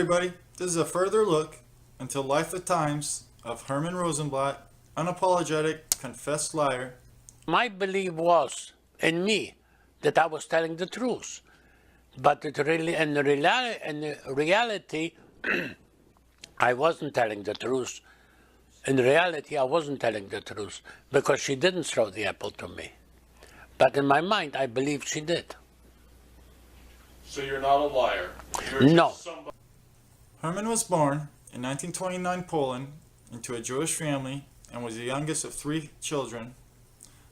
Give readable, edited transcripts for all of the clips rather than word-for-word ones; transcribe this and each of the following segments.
everybody, this is a further look into life at times of Herman Rosenblat, unapologetic, confessed liar. My belief was in me that I was telling the truth, but in reality, I wasn't telling the truth. In reality, I wasn't telling the truth because she didn't throw the apple to me. But in my mind, I believe she did. So you're not a liar? No. Herman was born in 1929 Poland into a Jewish family and was the youngest of 3 children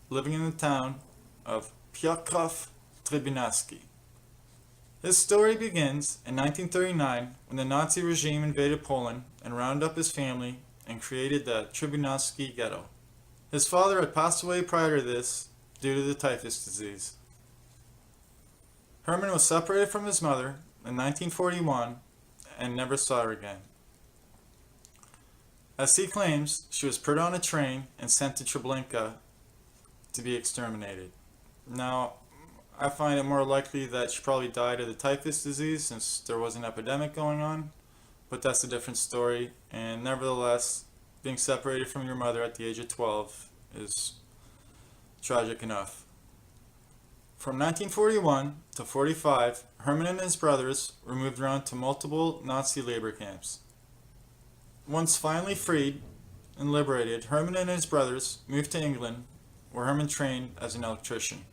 living in the town of Piotrków-Trybunalski. His story begins in 1939 when the Nazi regime invaded Poland and rounded up his family and created the Trybunalski ghetto. His father had passed away prior to this due to the typhus disease. Herman was separated from his mother in 1941 and never saw her again. As he claims, she was put on a train and sent to Treblinka to be exterminated. Now, I find it more likely that she probably died of the typhus disease since there was an epidemic going on, but that's a different story, and nevertheless, being separated from your mother at the age of 12 is tragic enough. From 1941 to 45, Herman and his brothers were moved around to multiple Nazi labor camps. Once finally freed and liberated, Herman and his brothers moved to England, where Herman trained as an electrician.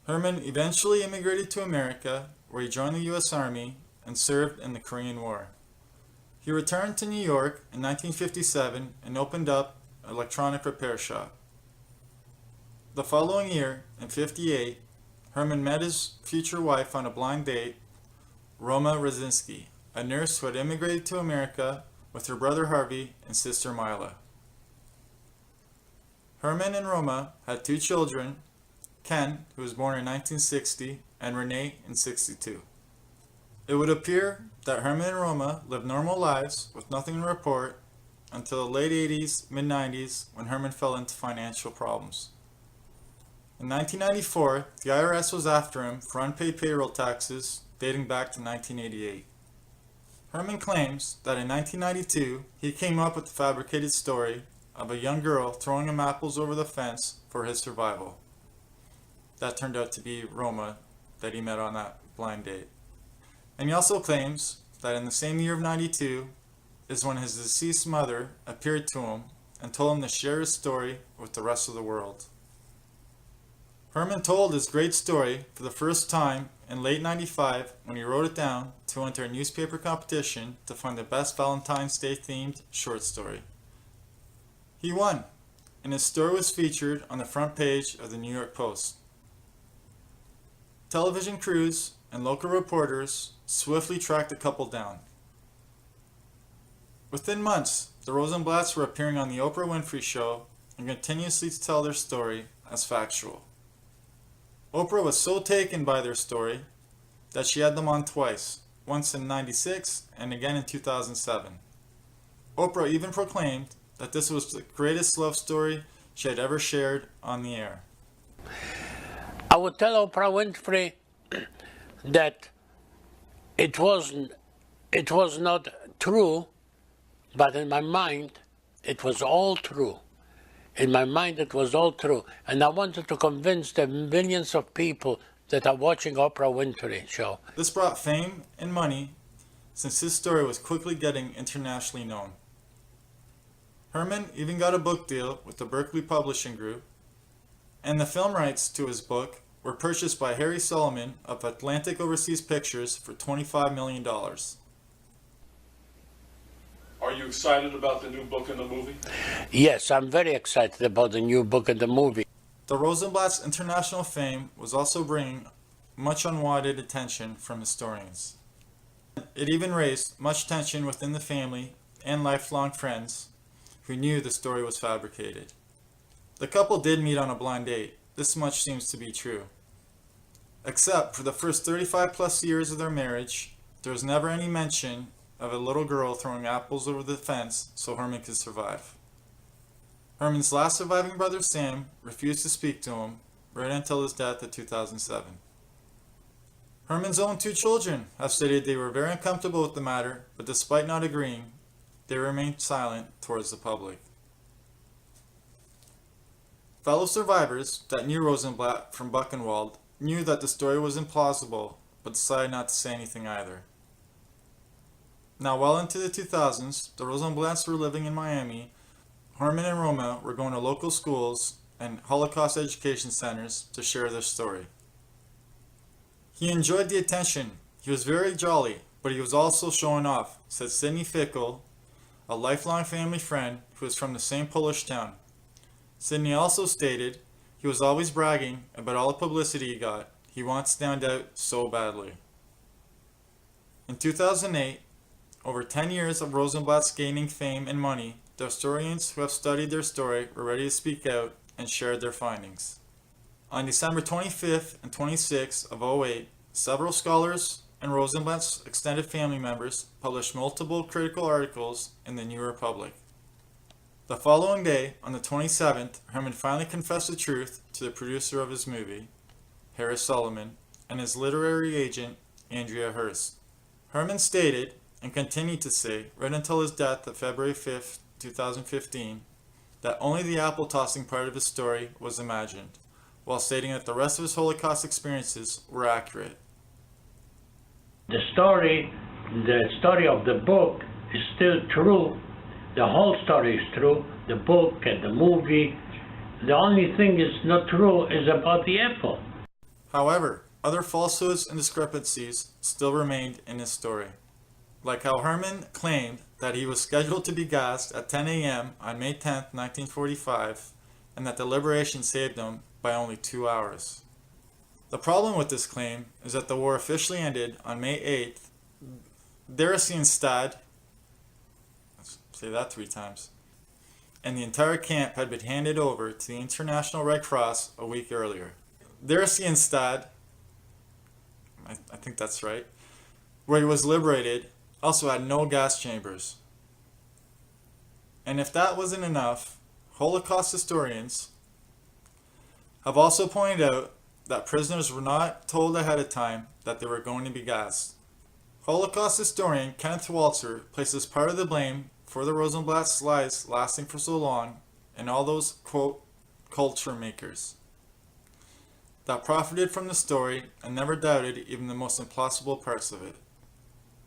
Herman eventually immigrated to America, where he joined the U.S. Army and served in the Korean War. He returned to New York in 1957 and opened up an electronic repair shop. The following year, in 1958, Herman met his future wife on a blind date, Roma Rosenblat, a nurse who had immigrated to America with her brother Harvey and sister Mila. Herman and Roma had 2 children, Ken, who was born in 1960, and Renee in 1962. It would appear that Herman and Roma lived normal lives with nothing to report until the late 80s, mid-90s, when Herman fell into financial problems. In 1994, the IRS was after him for unpaid payroll taxes dating back to 1988. Herman claims that in 1992, he came up with the fabricated story of a young girl throwing him apples over the fence for his survival. That turned out to be Roma that he met on that blind date. And he also claims that in the same year of 92 is when his deceased mother appeared to him and told him to share his story with the rest of the world. Herman told his great story for the first time in late 95 when he wrote it down to enter a newspaper competition to find the best Valentine's Day themed short story. He won, and his story was featured on the front page of the New York Post. Television crews and local reporters swiftly tracked the couple down. Within months, the Rosenblats were appearing on the Oprah Winfrey Show and continuously to tell their story as factual. Oprah was so taken by their story that she had them on twice, once in '96 and again in 2007. Oprah even proclaimed that this was the greatest love story she had ever shared on the air. I would tell Oprah Winfrey that it was not true, but in my mind it was all true. In my mind it was all true, and I wanted to convince the millions of people that are watching Oprah Winfrey show. This brought fame and money since his story was quickly getting internationally known. Herman even got a book deal with the Berkeley Publishing Group, and the film rights to his book were purchased by Harry Solomon of Atlantic Overseas Pictures for $25 million. Are you excited about the new book and the movie? Yes, I'm very excited about the new book and the movie. The Rosenblat's international fame was also bringing much unwanted attention from historians. It even raised much tension within the family and lifelong friends who knew the story was fabricated. The couple did meet on a blind date. This much seems to be true. Except for the first 35 plus years of their marriage, there was never any mention of a little girl throwing apples over the fence so Herman could survive. Herman's last surviving brother Sam refused to speak to him right until his death in 2007. Herman's own two children have stated they were very uncomfortable with the matter, but despite not agreeing, they remained silent towards the public. Fellow survivors that knew Rosenblat from Buchenwald knew that the story was implausible, but decided not to say anything either. Now, well into the 2000s, the Rosenblats were living in Miami. Herman and Roma were going to local schools and Holocaust education centers to share their story. He enjoyed the attention. He was very jolly, but he was also showing off, said Sidney Fickle, a lifelong family friend who was from the same Polish town. Sidney also stated he was always bragging about all the publicity he got. He wanted to stand out so badly. In 2008, over 10 years of Rosenblat's gaining fame and money, the historians who have studied their story were ready to speak out and shared their findings. On December 25th and 26th of 2008, several scholars and Rosenblat's extended family members published multiple critical articles in the New Republic. The following day, on the 27th, Herman finally confessed the truth to the producer of his movie, Harris Solomon, and his literary agent, Andrea Hurst. Herman stated, and continued to say, right until his death of February 5th, 2015, that only the apple tossing part of his story was imagined, while stating that the rest of his Holocaust experiences were accurate. The story of the book is still true. The whole story is true. The book and the movie. The only thing is not true is about the apple. However, other falsehoods and discrepancies still remained in his story. Like how Herman claimed that he was scheduled to be gassed at 10 a.m. on May 10, 1945, and that the liberation saved him by only 2 hours. The problem with this claim is that the war officially ended on May 8th. Theresienstadt, let's say that 3 times, and the entire camp had been handed over to the International Red Cross a week earlier. Theresienstadt, I think that's right, where he was liberated, also had no gas chambers. And if that wasn't enough, Holocaust historians have also pointed out that prisoners were not told ahead of time that they were going to be gassed. Holocaust historian Kenneth Waltzer places part of the blame for the Rosenblat's lies lasting for so long in all those, quote, culture makers that profited from the story and never doubted even the most implausible parts of it.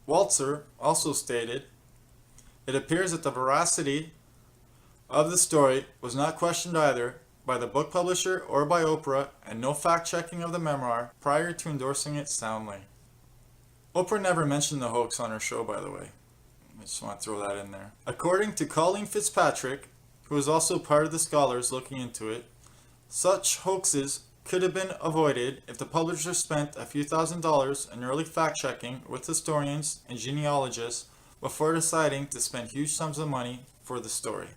Waltzer also stated, "It appears that the veracity of the story was not questioned either by the book publisher or by Oprah, and no fact-checking of the memoir prior to endorsing it soundly." Oprah never mentioned the hoax on her show, by the way. I just want to throw that in there. According to Colleen Fitzpatrick, who was also part of the scholars looking into it, such hoaxes could have been avoided if the publisher spent a few $1,000s in early fact-checking with historians and genealogists before deciding to spend huge sums of money for the story.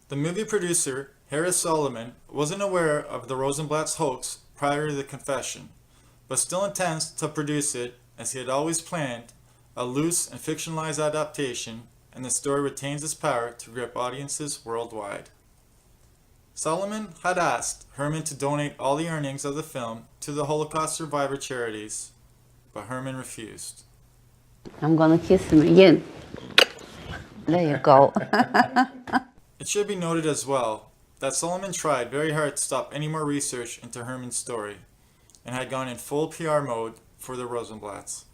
The movie producer, Harris Solomon, wasn't aware of the Rosenblat's hoax prior to the confession, but still intends to produce it as he had always planned, a loose and fictionalized adaptation, and the story retains its power to grip audiences worldwide. Solomon had asked Herman to donate all the earnings of the film to the Holocaust survivor charities, but Herman refused. I'm gonna kiss him again. There you go. It should be noted as well that Solomon tried very hard to stop any more research into Herman's story and had gone in full PR mode for the Rosenblats.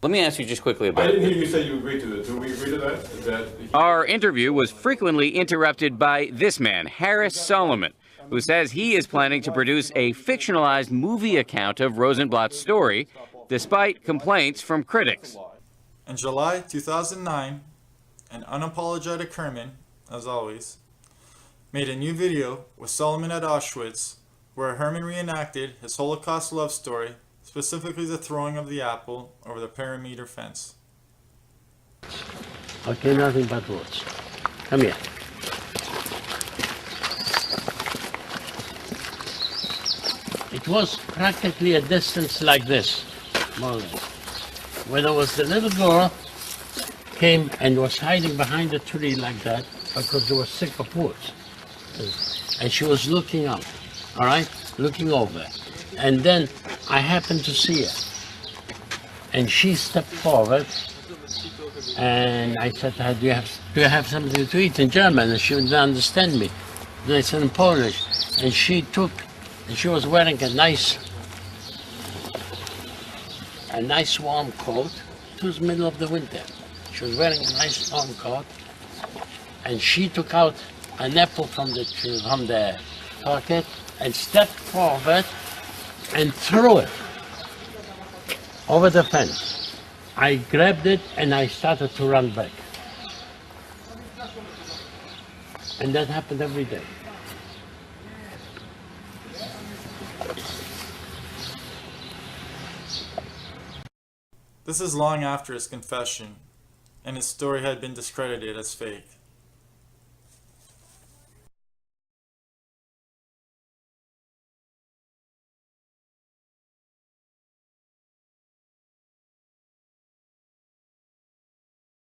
Let me ask you just quickly about I didn't hear you say you agreed to it. Do we agree to that? Our interview was frequently interrupted by this man, Harris Solomon, who says he is planning to produce a fictionalized movie account of Rosenblat's story, despite complaints from critics. In July 2009, an unapologetic Herman, as always, made a new video with Solomon at Auschwitz, where Herman reenacted his Holocaust love story, specifically the throwing of the apple over the perimeter fence. Okay, nothing but words. Come here. It was practically a distance like this, more or less. Where there was the little girl came and was hiding behind a tree like that because they were sick of words. And she was looking up, all right, looking over. And then I happened to see her. and she stepped forward, and I said to her, do you have something to eat in German? And she didn't understand me. Then I said in Polish, and she was wearing a nice warm coat. It was middle of the winter. She was wearing a nice warm coat, and she took out an apple from the pocket and stepped forward and threw it over the fence. I grabbed it and I started to run back. And that happened every day. This is long after his confession, and his story had been discredited as fake.